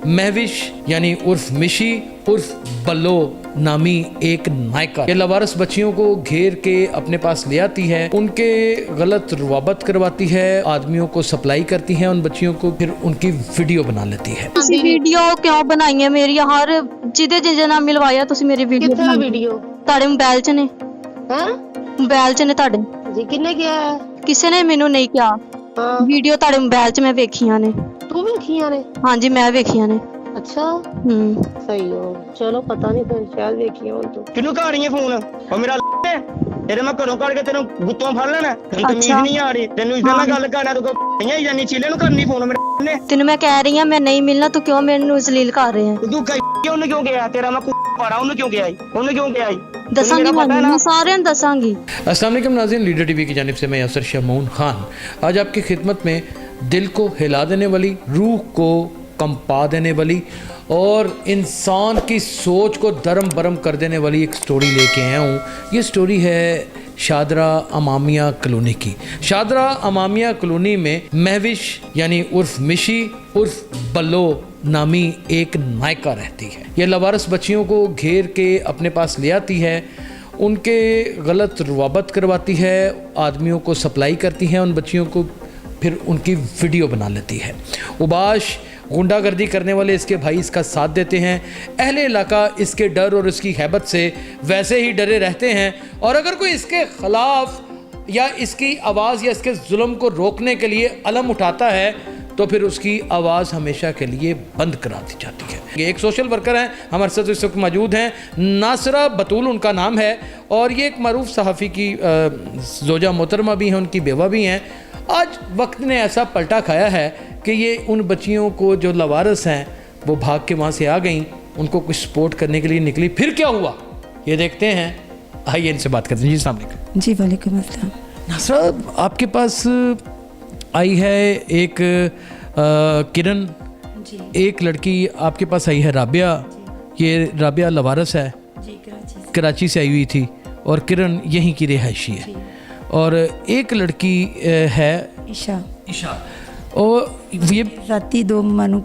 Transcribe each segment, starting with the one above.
महविश यानी उर्फ मिशी उर्फ बल्लो नामी एक नायका ये लवारस बच्चियों को घेर के अपने पास ले आती है, उनके गलत रुआबत करवाती है, आदमियों को सप्लाई करती है उन बच्चियों को, फिर उनकी वीडियो बना लेती है। ਤੁਸੀਂ ਵੀਡੀਓ ਕਿਉਂ ਬਣਾਈ ਹੈ ਮੇਰੀ? ਹਰ ਜਿਹਦੇ ਜਿਹਦੇ ਨਾਲ ਮਿਲਵਾਇਆ ਤੁਸੀਂ ਮੇਰੀ ਵੀਡੀਓ ਕਿੱਥੇ ਵੀਡੀਓ? ਤੁਹਾਡੇ ਮੋਬਾਈਲ 'ਚ ਨੇ। ਹਾਂ ਮੋਬਾਈਲ 'ਚ ਨੇ ਤੁਹਾਡੇ। ਜੀ ਕਿੰਨੇ ਕਿਹਾ? ਕਿਸੇ ਨੇ ਮੈਨੂੰ ਨਹੀਂ ਕਿਹਾ। ਹਾਂ ਵੀਡੀਓ ਤੁਹਾਡੇ ਮੋਬਾਈਲ 'ਚ ਮੈਂ ਵੇਖੀਆਂ ਨੇ। ਤੂੰ ਵੇਖੀਆਂ ਨੇ? ਹਾਂਜੀ ਮੈਂ ਵੇਖੀਆਂ ਨੇ। ਅੱਛਾ ਸਹੀ ਹੋ ਚਲੋ ਪਤਾ ਨਹੀਂ ਫਿਰ ਸ਼ਾਇਦ ਵੇਖੀਆਂ ਹੁਣ ਤੂੰ। ਕਿਹਨੂੰ ਘਾੜ ਰਹੀ ਹੈ ਫੋਨ? ਉਹ ਮੇਰਾ ਹੈ ਤੇਰੇ ਮੈਂ ਘਰੋਂ ਕੱਢ ਕੇ ਤੈਨੂੰ ਗੁੱਤੋਂ ਫੜ ਲੈਣਾ। ਤੈਨੂੰ ਤਮੀਜ਼ ਨਹੀਂ ਆ ਰਹੀ, ਤੈਨੂੰ ਇਦਾਂ ਨਾਲ ਗੱਲ ਕਰਨਾ, ਤੂੰ ਕਹੀਆਂ ਹੀ ਜਾਨੀ ਚੀਲੇ ਨੂੰ ਕਰਨੀ ਫੋਨ ਮੇਰੇ ਨੇ। ਤੈਨੂੰ ਮੈਂ ਕਹਿ ਰਹੀ ਹਾਂ ਮੈਂ ਨਹੀਂ ਮਿਲਣਾ, ਤੂੰ ਕਿਉਂ ਮੈਨੂੰ ਜ਼ਲੀਲ ਕਰ ਰਿਹਾ ਹੈ? ਤੂੰ ਕਹੀ ਉਹਨੂੰ ਕਿਉਂ ਗਿਆ? ਤੇਰਾ ਮੈਂ ਪਾੜਾ ਉਹਨੂੰ ਕਿਉਂ ਗਿਆ? ਉਹਨੂੰ ਕਿਉਂ ਗਿਆ? दसांगी मैं सारे दसांगी। अस्सलाम वालेकुम नाज़रीन, लीडर टीवी की जानिब से मैं यासर शमून खान आज आपकी खिदमत में दिल को हिला देने वाली, रूह को कंपा देने वाली और इंसान की सोच को दरम बरम कर देने वाली एक स्टोरी लेके आया हूँ। ये स्टोरी है शादरा अमामिया कॉलोनी की। शादरा अमामिया कॉलोनी में महविश यानी उर्फ मिशी उर्फ बल्लो नामी एक नायका रहती है। यह लवारस बच्चियों को घेर के अपने पास ले आती है, उनके गलत रुआबत करवाती है, आदमियों को सप्लाई करती है उन बच्चियों को, फिर उनकी वीडियो बना लेती है। उबाश गुंडागर्दी करने वाले इसके भाई इसका साथ देते हैं। अहले इलाका इसके डर और इसकी हैबत से वैसे ही डरे रहते हैं और अगर कोई इसके ख़िलाफ़ या इसकी आवाज़ या इसके जुल्म को रोकने के लिए अलम उठाता है तो फिर उसकी आवाज़ हमेशा के लिए बंद करा दी जाती है। ये एक सोशल वर्कर हैं, हमारे साथ इस वक्त मौजूद हैं, नासरा बतूल उनका नाम है और ये एक मरूफ सहाफ़ी की ज़ोजा मोहतरमा भी हैं, उनकी बेवा भी हैं। आज वक्त ने ऐसा पलटा खाया है कि ये उन बच्चियों को जो लवारस हैं वो भाग के वहाँ से आ गई, उनको कुछ सपोर्ट करने के लिए निकली। फिर क्या हुआ ये देखते हैं, आइए इनसे बात करते हैं। जी अस्सलाम वालेकुम। जी वालेकुम अस्सलाम। नासरा, आपके पास आई है एक किरण, एक लड़की आपके पास आई है राबिया। ये राबिया लवारस है, कराची से आई हुई थी और किरण यहीं की रिहायशी है। और एक लड़की है ईशा और ये राती दो मामू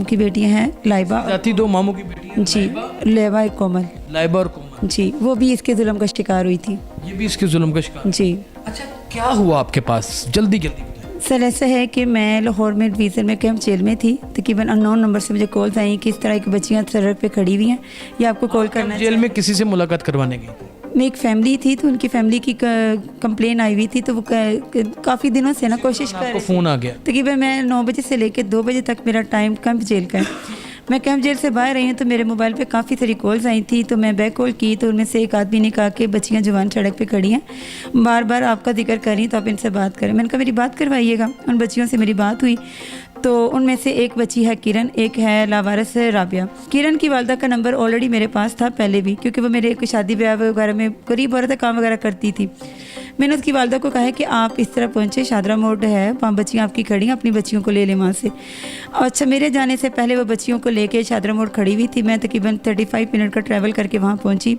की बेटियां हैं, लाइबा राती दो मामू की बेटियां जी, लाइबा और कोमल। लाइबा और कोमल जी, वो भी इसके जुल्म का शिकार हुई थी। ये भी इसके जुल्म का शिकार जी। अच्छा, क्या हुआ आपके पास? जल्दी जल्दी सर ऐसा है कि मैं लाहौर में डिवीज़न में कैंप जेल में थी। तकरीबन अननोन नंबर से मुझे कॉल्स आई कि इस तरह की बच्चियां सड़क पे खड़ी हुई हैं, या आपको कॉल करना है। जेल में किसी से मुलाकात करवाने गई? मैं एक फैमिली थी तो उनकी फैमिली की कंप्लेन आई हुई थी, तो वो काफ़ी दिनों से ना कोशिश कर, फ़ोन आ गया। तकरीबन मैं 9 बजे से लेकर 2 बजे तक मेरा टाइम कैंप जेल का है। मैं कैंप जेल से बाहर आई हूँ तो मेरे मोबाइल पे काफ़ी सारी कॉल्स आई थी, तो मैं बैक कॉल की तो उनमें से एक आदमी ने कहा कि बच्चियाँ जवान सड़क पे खड़ी हैं, बार बार आपका जिक्र कर रही हैं, तो आप इनसे बात करें। मैंने कहा मेरी बात करवाइएगा। उन बच्चियों से मेरी बात हुई तो उनमें से एक बच्ची है किरण, एक है लावारस है राबिया। किरण की वालदा का नंबर ऑलरेडी मेरे पास था पहले भी, क्योंकि वो मेरे शादी ब्याह वगैरह में करीब औरत काम वगैरह करती थी। मैंने उसकी वालदा को कहा है कि आप इस तरह पहुँचे, शादरा मोड है, वहाँ बच्चियाँ आपकी खड़ी हैं, अपनी बच्चियों को ले लें वहाँ से। अच्छा, मेरे जाने से पहले वो बच्चियों को लेके शादरा मोड खड़ी हुई थी। मैं तकरीबन 35 मिनट का ट्रैवल करके वहाँ पहुँची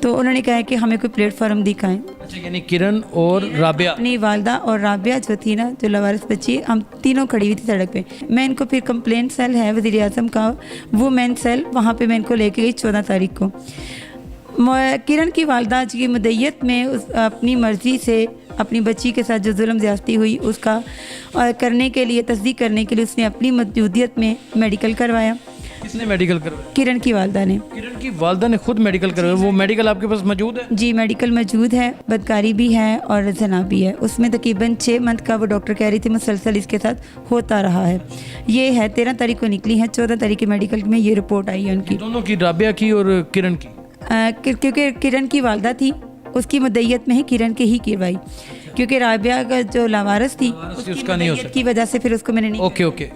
तो उन्होंने कहा कि हमें कोई प्लेटफार्म दिखाएं। अच्छा, यानी किरण और राबिया, अपनी वालदा और राबिया जो थी ना, जो लवारस बच्ची, हम तीनों खड़ी हुई थी सड़क पे। मैं इनको फिर कंप्लेंट सेल है वज़ीर आज़म का, वो मैन सेल, वहाँ पे मैं इनको लेके गई 14 तारीख को। किरण की वालदा की मुद्दत में अपनी मर्ज़ी से अपनी बच्ची के साथ जो जुल्म ज़्यादती हुई उसका करने के लिए, तस्दीक करने के लिए उसने अपनी मौजूदियत में मेडिकल करवाया। किसने मेडिकल करवाया? किरण की वालदा ने। किरण की वालदा ने खुद मेडिकल करवाया? वो मेडिकल आपके पास मौजूद है? जी, मेडिकल मौजूद है, बदकारी भी है और जना भी है। उसमें तकरीबन 6 मंथ का वो डॉक्टर कह रही थी मुसलसल इसके साथ होता रहा है। ये है 13 तारीख को निकली है, 14 तारीख के मेडिकल में ये रिपोर्ट आई है उनकी, दोनों की, राबिया की और किरण की। क्योंकि किरण की वालदा थी उसकी मुद्दत में ही किरण के ही करवाई, क्योंकि राबिया का जो लावारस थी उसका नहीं हो सकता की वजह से फिर उसको मैंने नहीं। ओके।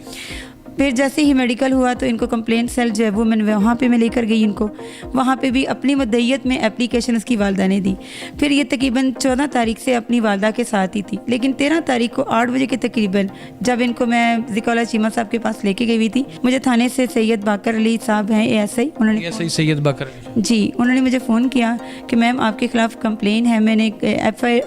फिर जैसे ही मेडिकल हुआ तो इनको कंप्लेंट सेल जो है वो मैंने वहाँ पे मैं लेकर गई इनको, वहाँ पे भी अपनी मुद्दत में एप्लीकेशन उसकी वालदा ने दी। फिर ये तकरीबन 14 तारीख से अपनी वालदा के साथ ही थी, लेकिन 13 तारीख को 8 बजे के तकरीबन जब इनको मैं ज़िकौला चीमा साहब के पास लेके गई हुई थी, मुझे थाने से सैयद बाकर अली साहब हैं ASI, उन्होंने सैयद बाकर जी, उन्होंने मुझे फ़ोन किया कि मैम आपके ख़िलाफ़ कंप्लेन है, मैंने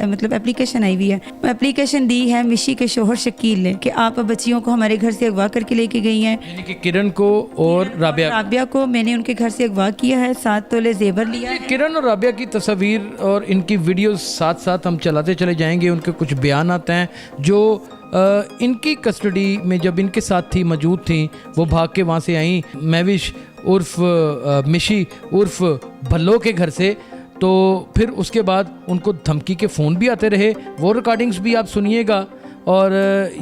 मतलब एप्लीकेशन आई हुई है, एप्लीकेशन दी है मिशी के शोहर शकील ने कि आप बच्चियों को हमारे घर से अगवा करके लेके लेके गई हैं। यानी कि किरण को और राबिया राबिया को मैंने उनके घर से अगवा किया है, 7 तोले जेवर लिया है। किरण और राबिया की तस्वीर और इनकी वीडियोस साथ साथ हम चलाते चले जाएंगे। उनके कुछ बयान आते हैं जो इनकी कस्टडी में जब इनके साथ थी, मौजूद थी, वो भाग के वहाँ से आई महविश उर्फ मिशी उर्फ भल्लो के घर से। तो फिर उसके बाद उनको धमकी के फ़ोन भी आते रहे, वो रिकॉर्डिंग्स भी आप सुनिएगा और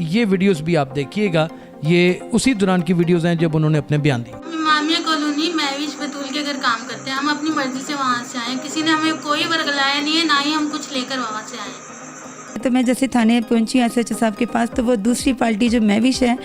ये वीडियोस भी आप देखिएगा। ये उसी दौरान की वीडियोस हैं जब उन्होंने अपने बयान दिए। इमामिया कॉलोनी महविश बतूल के घर काम करते हैं। हम अपनी मर्जी से वहाँ से आए, किसी ने हमें कोई वर्गलाया नहीं है, ना ही हम कुछ लेकर वहाँ से आए। तो मैं जैसे थाने पहुंची एसएचओ साहब के पास, तो वो दूसरी पार्टी जो महविश है,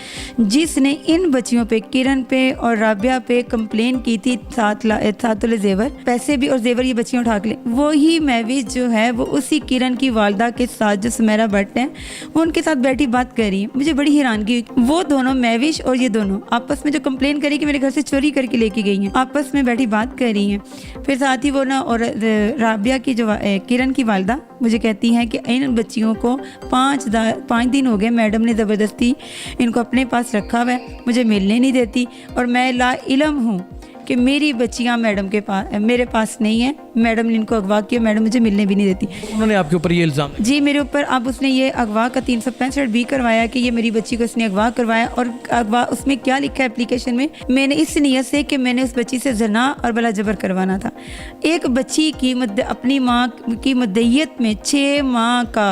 जिसने इन बच्चियों पे, किरण पे और राबिया पे कंप्लेन की थी 7 तोले जेवर, पैसे भी और जेवर ये बच्चियां उठा के ले, वो ही महविश जो है वो उसी किरण की वालदा के साथ जो सुमेरा भट्ट है, वो उनके साथ बैठी बात कर रही है। मुझे बड़ी हैरानगी हुई, वो दोनों महविश और ये दोनों आपस में जो कंप्लेन करी कि मेरे घर से चोरी करके लेके गई हैं, आपस में बैठी बात कर रही हैं। फिर साथ ही वो ना और राबिया की जो किरण की वालदा मुझे कहती हैं कि इन बच्चियों को 5 दिन हो गए, मैडम ने ज़बरदस्ती इनको अपने पास रखा हुआ है, मुझे मिलने नहीं देती, और मैं ला इल्म हूँ कि मेरी बच्चियाँ मैडम के पास, मेरे पास नहीं है। मैडम ने इनको अगवा किया, मैडम मुझे मिलने भी नहीं देती। उन्होंने आपके ऊपर ये इल्ज़ाम जी मेरे ऊपर। अब उसने ये अगवा का 365 भी करवाया कि ये मेरी बच्ची को इसने अगवा करवाया। और अगवा उसमें क्या लिखा है एप्लीकेशन में, मैंने इस नीयत से कि मैंने उस बच्ची से जना और बला जबर करवाना था। एक बच्ची की अपनी माँ की मुद्दईयत में 6 माह का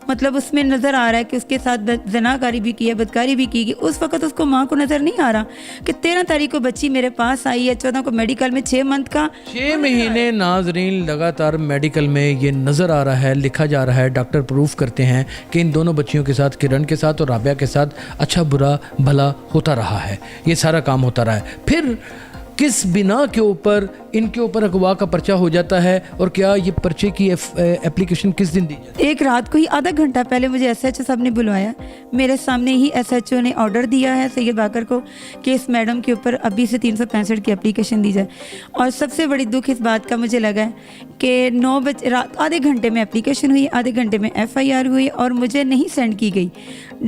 मतलब उसमें नज़र आ रहा है कि उसके साथ जनाकारी भी की है, बदकारी भी की गई। उस वक्त उसको माँ को नज़र नहीं आ रहा कि 13 तारीख को बच्ची मेरे पास आई है, 14 को मेडिकल में 6 मंथ का 6 महीने नाजरीन लगातार मेडिकल में ये नज़र आ रहा है, लिखा जा रहा है। डॉक्टर प्रूफ करते हैं कि इन दोनों बच्चियों के साथ, किरण के साथ और राबिया के साथ अच्छा बुरा भला होता रहा है, ये सारा काम होता रहा है। फिर किस बिना के ऊपर इनके ऊपर अगवा का पर्चा हो जाता है और क्या ये पर्चे की एप्लीकेशन किस दिन दी जाती है? एक रात को ही आधा घंटा पहले मुझे एसएचओ साहब ने बुलवाया। मेरे सामने ही एसएचओ ने ऑर्डर दिया है सैयद बाकर को कि इस मैडम के ऊपर अभी से 365 की एप्लीकेशन दी जाए। और सबसे बड़ी दुख इस बात का मुझे लगा है कि 9 बजे रात, आधे घंटे में एप्लीकेशन हुई, आधे घंटे में FIR हुई और मुझे नहीं सेंड की गई।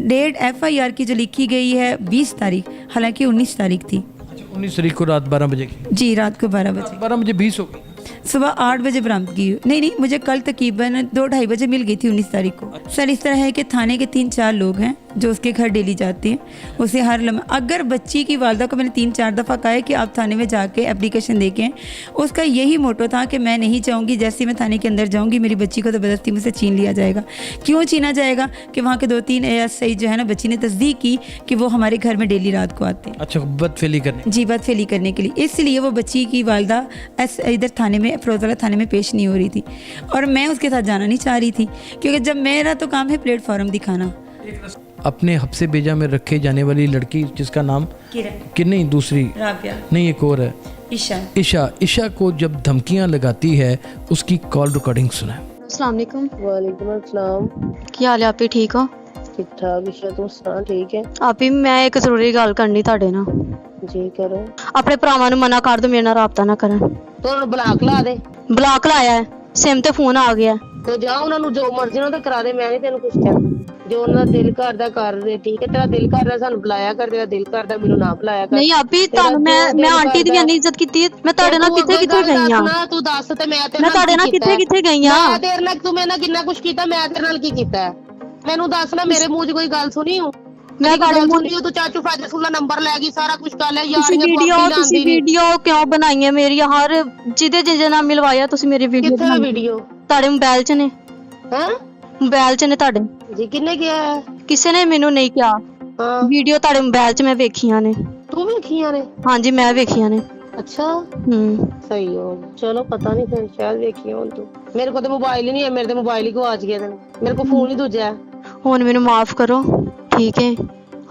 डेट FIR की जो लिखी गई है 20 तारीख, हालांकि 19 तारीख थी। 19 तारीख को रात 12 बजे की? जी रात को 12 बजे। 12 बजे 20 हो गई। सुबह 8 बजे बरामदगी हुई। नहीं, मुझे कल तकरीबन 2-2:30 बजे मिल गई थी 19 तारीख को। सर इस तरह है कि थाने के 3-4 लोग हैं जो उसके घर डेली जाते हैं, उसे हर लम्हा, अगर बच्ची की वालदा को मैंने 3-4 दफ़ा कहा है कि आप थाने में जाके एप्लीकेशन देखें, उसका यही मोटो था कि मैं नहीं चाहूँगी जैसे मैं थाने के अंदर जाऊँगी मेरी बच्ची को ज़बरदस्ती मुझसे छीन लिया जाएगा। क्यों छीना जाएगा कि वहाँ के 2-3 ASI जो है ना, बच्ची ने तस्दीक की कि वो हमारे घर में डेली रात को आते हैं। अच्छा, बदफेली करने? जी, बदफेली करने के लिए। इसलिए वो बच्ची की वालदा इधर थाने में, फिरोजवाला थाने में पेश नहीं हो रही थी और मैं उसके साथ जाना नहीं चाह रही थी, क्योंकि जब मेरा तो काम है प्लेटफॉर्म दिखाना। अपने हफ्से बेजा में रखे जाने वाली लड़की जिसका नाम कि नहीं, दूसरी राबिया नहीं, एक और है ईशा को जब धमकियां लगाती है उसकी कॉल रिकॉर्डिंग सुना। अस्सलाम वालेकुम। वालेकुम अस्सलाम। ਕੀ ਹਾਲ ਹੈ ਆਪੀ? ਠੀਕ ਹੋ? ठीक ठाक ईशा, तू सुना? ठीक है ਆਪੀ ਮੈਂ ਇੱਕ ਜ਼ਰੂਰੀ ਗੱਲ ਕਰਨੀ ਤੁਹਾਡੇ ਨਾਲ। जी करो। ਆਪਣੇ ਭਰਾਵਾਂ ਨੂੰ ਮਨਾ ਕਰ ਦਿਓ ਮੇਰੇ ਨਾਲ ਰਾਬਤਾ ਨਾ ਕਰਨ। तो ब्लॉक ला दे। ਬਲਾਕ ਲਾਇਆ ਹੈ, ਸਿਮ ਤੇ ਫੋਨ ਆ ਗਿਆ। तो जा उन्होंने जो मर्जी ਉਹਨਾਂ ਤੇ ਕਰਾ ਦੇ, ਮੈਂ ਨਹੀਂ ਤੈਨੂੰ ਕੁਝ ਕਹਿਣਾ। ਜੋ ਉਹਨਾਂ ਦਾ ਦਿਲ ਕਰਦਾ ਕਰ ਦੇ, ਠੀਕ ਹੈ। ਤੇਰਾ ਦਿਲ ਕਰਦਾ ਸਾਨੂੰ ਬੁਲਾਇਆ ਕਰ, ਤੇਰਾ ਦਿਲ ਕਰਦਾ ਮੈਨੂੰ ਨਾ ਬੁਲਾਇਆ ਕਰ। ਨਹੀਂ ਆਪੀ ਤੁਹਾਨੂੰ ਮੈਂ ਆਂਟੀ ਦੀ ਇੰਨੀ ਇੱਜ਼ਤ ਕੀਤੀ ਹੈ, ਮੈਂ ਤੁਹਾਡੇ ਨਾਲ ਕਿੱਥੇ ਕਿੱਥੇ ਗਈ ਆ? ਨਾ ਤੂੰ ਦੱਸ ਤੇ ਮੈਂ ਤੇਰੇ ਮੈਂ ਤੁਹਾਡੇ ਨਾਲ ਕਿੱਥੇ ਕਿੱਥੇ ਗਈ ਆ? ਮੈਂ ਤੇਰੇ ਨਾਲ, ਤੂੰ ਮੇਰੇ ਨਾਲ ਕਿੰਨਾ ਕੁਝ ਕੀਤਾ, ਮੈਂ ਤੇਰੇ ਨਾਲ ਕੀ ਕੀਤਾ ਹੈ? ਮੈਨੂੰ ਦੱਸ ਨਾ, ਮੇਰੇ ਮੂੰਹ 'ਚ ਕੋਈ ਗੱਲ ਸੁਣੀ ਹੂੰ? ਮੈਂ ਤੁਹਾਡੇ ਮੂੰਹ ਤੂੰ ਚਾਚੂ ਫਾਜ਼ਲ ਦਾ ਨੰਬਰ ਲੈ ਗਈ, ਸਾਰਾ ਕੁਝ ਕਰ ਲਿਆ ਯਾਰ। ਤੁਸੀਂ ਵੀਡੀਓ ਕਿਉਂ ਬਣਾਈਆਂ ਮੇਰੀਆਂ? ਹਰ ਜਿਹਦੇ ਜਿਹਦੇ ਨਾਲ ਮਿਲਵਾਇਆ ਤੁਸੀਂ ਮੇਰੀ ਵੀਡੀਓ ਕਿੱਥੇ ਵੀਡੀਓ? ਤੁਹਾਡੇ ਮੋਬਾਈਲ 'ਚ ਨੇ। ਹਾਂ ਮੋਬਾਈਲ 'ਚ ਨੇ ਤੁਹਾਡੇ। ਜੀ ਕਿੰਨੇ ਕਿਹਾ ਹੈ? ਕਿਸੇ ਨੇ ਮੈਨੂੰ ਨਹੀਂ ਕਿਹਾ। ਹਾਂ ਵੀਡੀਓ ਤੁਹਾਡੇ ਮੋਬਾਈਲ 'ਚ ਮੈਂ ਵੇਖੀਆਂ ਨੇ। ਤੂੰ ਵੇਖੀਆਂ ਨੇ? ਹਾਂਜੀ ਮੈਂ ਵੇਖੀਆਂ ਨੇ। अच्छा सही हो, चलो पता नहीं, फिर शायद देखी हो तू। मेरे को तो मोबाइल ही नहीं है, मेरे तो मोबाइल ही गवाच गया, मेरे को फोन ही दूजा है। ਹੁਣ ਮੈਨੂੰ ਮਾਫ ਕਰੋ, ਠੀਕ ਹੈ?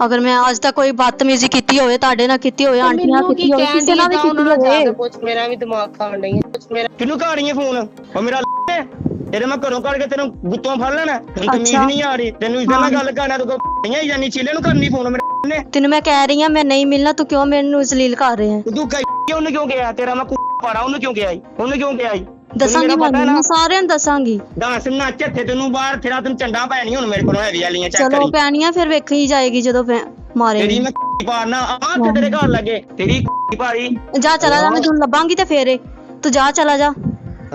ਅਗਰ ਮੈਂ ਅੱਜ ਤੱਕ ਕੋਈ ਬਦਤਮੀਜ਼ੀ ਕੀਤੀ ਹੋਵੇ, ਤੁਹਾਡੇ ਨਾਲ ਕੀਤੀ ਹੋਵੇ, ਆਂਟੀ ਨਾਲ ਕੀਤੀ ਹੋਵੇ, ਕਿਸੇ ਨਾਲ ਵੀ ਕੀਤੀ ਹੋਵੇ, ਕੁਝ ਮੇਰਾ ਵੀ ਦਿਮਾਗ ਖਾਣ ਨਹੀਂ ਹੈ। ਕੁਝ ਮੇਰਾ ਕਿਹਨੂੰ ਘਾ ਰਹੀ ਹੈ ਫੋਨ? ਉਹ ਮੇਰਾ ਤੇਰੇ ਮੈਂ ਘਰੋਂ ਕੱਢ ਕੇ ਤੈਨੂੰ ਗੁੱਤੋਂ ਫੜ ਲੈਣਾ। ਤੈਨੂੰ ਤਮੀਜ਼ ਨਹੀਂ ਆ ਰਹੀ, ਤੈਨੂੰ ਇਦਾਂ ਨਾਲ ਗੱਲ ਕਰਨਾ, ਤੂੰ ਕਹੀਆਂ ਹੀ ਜਾਨੀ ਚੀਲੇ ਨੂੰ ਕਰਨੀ ਫੋਨ ਮੇਰੇ ਨੇ। ਤੈਨੂੰ ਮੈਂ ਕਹਿ ਰਹੀ ਹਾਂ ਮੈਂ ਨਹੀਂ ਮਿਲਣਾ, ਤੂੰ ਕਿਉਂ ਮੈਨੂੰ ਜ਼ਲੀਲ ਕਰ ਰਿਹਾ ਹੈ? ਤੂੰ ਕਹੀ ਉਹਨੂੰ ਕਿਉਂ ਗਿਆ? ਤੇਰਾ ਮੈਂ ਪਾੜਾ, ਉਹਨੂੰ ਕਿਉਂ ਗਿਆ? ਉਹਨੂੰ ਕਿਉਂ ਗਿਆ? ਦੱਸਾਂਗੀ ਮੈਂ ਸਾਰਿਆਂ ਨੂੰ ਦੱਸਾਂਗੀ। ਦੱਸ ਨੱਚ ਇੱਥੇ ਤੈਨੂੰ ਬਾਹਰ ਤੇਰਾ ਤੈਨੂੰ ਚੰਡਾ ਪੈਣੀ ਹੁਣ ਮੇਰੇ ਕੋਲੋਂ ਹੈਵੀ ਵਾਲੀਆਂ ਚੈੱਕ ਕਰੀ। ਚਲੋ ਪੈਣੀਆਂ ਫਿਰ ਵੇਖੀ ਜਾਏਗੀ ਜਦੋਂ ਮਾਰੇ। ਤੇਰੀ ਮੈਂ ਪਾੜਨਾ ਆ ਕੇ ਤੇਰੇ ਘਰ ਲੱਗੇ ਤੇਰੀ ਭਾਈ ਜਾ ਚਲਾ ਜਾ, ਮੈਂ ਤੈਨੂੰ ਲੱਭਾਂਗੀ ਤੇ ਫੇਰ ਤੂੰ ਜਾ ਚਲਾ ਜਾ।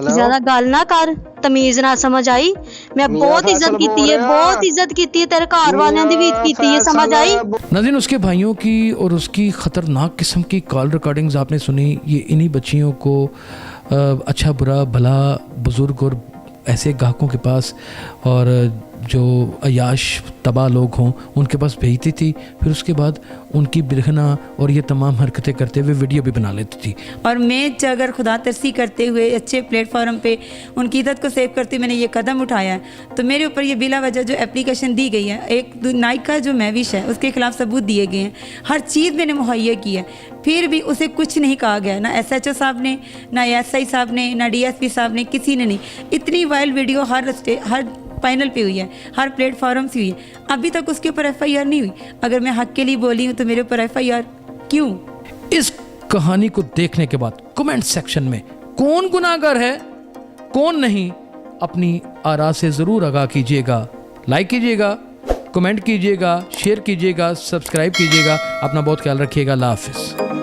ਜ਼ਿਆਦਾ ਗੱਲ ਨਾ ਕਰ, ਤਮੀਜ਼ ਨਾਲ ਸਮਝ ਆਈ। ਮੈਂ ਬਹੁਤ ਇੱਜ਼ਤ ਕੀਤੀ ਹੈ, ਬਹੁਤ ਇੱਜ਼त ਕੀਤੀ है तेरे घर वालों की भी ਕੀਤੀ है, समझ आई। नाज़रीन, उसके भाइयों की और उसकी ख़तरनाक किस्म की कॉल रिकॉर्डिंग्स आपने सुनी। ये इन्हीं बच्चियों को अच्छा बुरा भला बुज़ुर्ग और ऐसे ग्राहकों के पास और जो अयाश तबाह लोग हों उनके पास भेजती थी। फिर उसके बाद उनकी बिरहना और ये तमाम हरकतें करते हुए वीडियो भी बना लेती थी। और मैं अगर खुदा तरसी करते हुए अच्छे प्लेटफॉर्म पे उनकी इज्जत को सेव करते हुए मैंने ये कदम उठाया है तो मेरे ऊपर ये बिला वजह जो एप्लीकेशन दी गई है, एक नायका जो महविश है उसके खिलाफ सबूत दिए गए हैं, हर चीज़ मैंने मुहैया की है, फिर भी उसे कुछ नहीं कहा गया, ना SHO साहब ने, ना SI साहब ने, ना DSP साहब ने, किसी ने नहीं। इतनी वायरल वीडियो हर पैनल पे हुई है, हर प्लेटफॉर्म से हुई है, अभी तक उसके ऊपर FIR नहीं हुई। अगर मैं हक के लिए बोली हूँ तो मेरे ऊपर FIR क्यों? इस कहानी को देखने के बाद कमेंट सेक्शन में कौन गुनाहगार है कौन नहीं, अपनी आरा से ज़रूर आगाह कीजिएगा। लाइक कीजिएगा, कमेंट कीजिएगा, शेयर कीजिएगा, सब्सक्राइब कीजिएगा। अपना बहुत ख्याल रखिएगा। अल्लाह हाफ़िज़।